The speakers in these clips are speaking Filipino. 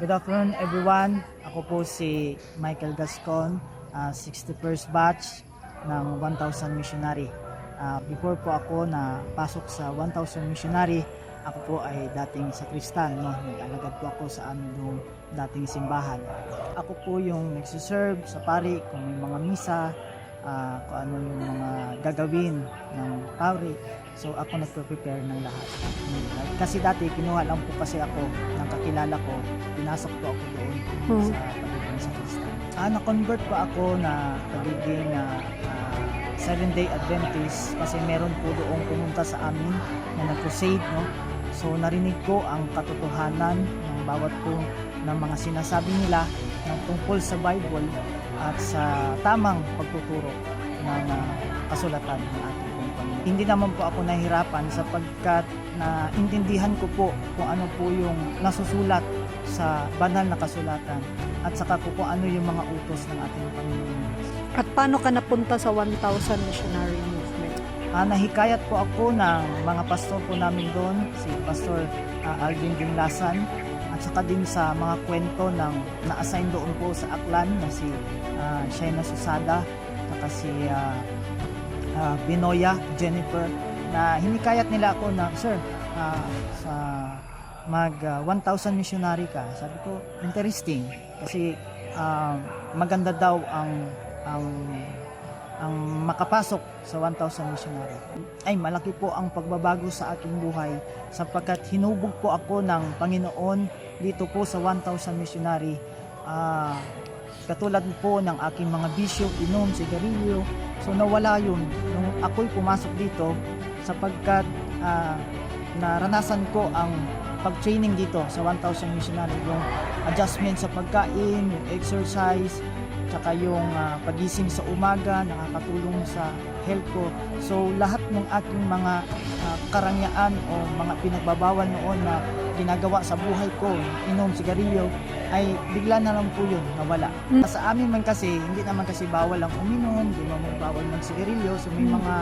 Good afternoon everyone. Ako po si Michael Gascon, 61st batch ng 1,000 missionary. Before po ako na pasok sa 1,000 missionary, ako po ay dating sakristan, no? Nag-alagad po ako sa aming dating simbahan. Ako po yung nagsiserve sa pari kung may mga misa, kung ano yung mga gagawin ng pari. So ako nagpe-prepare ng lahat. Kasi dati kinuha lang po kasi ako ng kakilala ko, pinasok po ako doon sa pagiging sakristan. Na-convert po ako na pagiging Seventh-day Adventist kasi meron po doon pumunta sa amin na nag-crusade, no? So narinig ko ang katotohanan ng bawat po ng mga sinasabi nila ng tungkol sa Bible at sa tamang pagtuturo ng kasulatan ng ating Panginoon. Hindi naman po ako nahirapan sapagkat naintindihan ko po kung ano po yung nasusulat sa banal na kasulatan at saka kung ano yung mga utos ng ating Panginoon. At paano ka napunta sa 1,000 missionary movement? Nahikayat po ako ng mga pastor po namin doon, si Pastor Alvin Ginlasan, at saka din sa mga kwento ng na-assign doon po sa Aklan na si Shaina Susada, saka si Binoya Jennifer, na hinikayat nila ako na, sir, sa mag 1,000 missionary ka. Sabi ko, interesting kasi maganda daw ang makapasok sa 1,000 missionary. Ay malaki po ang pagbabago sa aking buhay sapagkat hinubog po ako ng Panginoon dito po sa 1,000 missionary. Katulad po ng aking mga bisyo, inom, sigarilyo. So nawala yun nung ako'y pumasok dito sapagkat naranasan ko ang pag-training dito sa 1,000 missionary, yung adjustment sa pagkain, yung exercise, tsaka yung pagising sa umaga, nakakatulong sa health ko. So lahat ng aking mga karangyaan o mga pinagbabawal noon na ginagawa sa buhay ko, inom, sigarilyo, ay bigla na lang po yun nawala. Sa amin man kasi, hindi naman kasi bawal ang uminom, hindi naman bawal mag-sigarilyo. So may mga,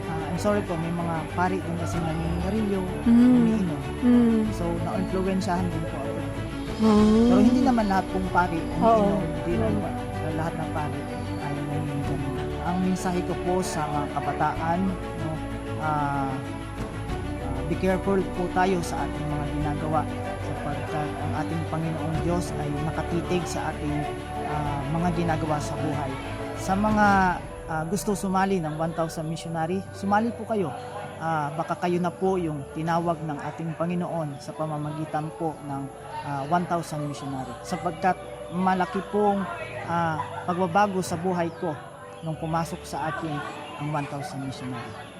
I'm sorry po, may mga pari din kasi naninigarilyo, umiinom. So na-influensyahan din po ako. Pero hindi naman lahat pong pari umiinom, hindi naman lahat ng pari ay naninigarilyo. Ang mensahe ko po sa mga kabataan, no, be careful po tayo sa ating mga ginagawa sapagkat ang ating Panginoong Diyos ay nakatitig sa ating mga ginagawa sa buhay. Sa mga gusto sumali ng 1,000 missionary, sumali po kayo. Baka kayo na po yung tinawag ng ating Panginoon sa pamamagitan po ng 1,000 missionary. Sapagkat malaki pong pagbabago sa buhay ko nung pumasok sa akin ang 1,000 missionary.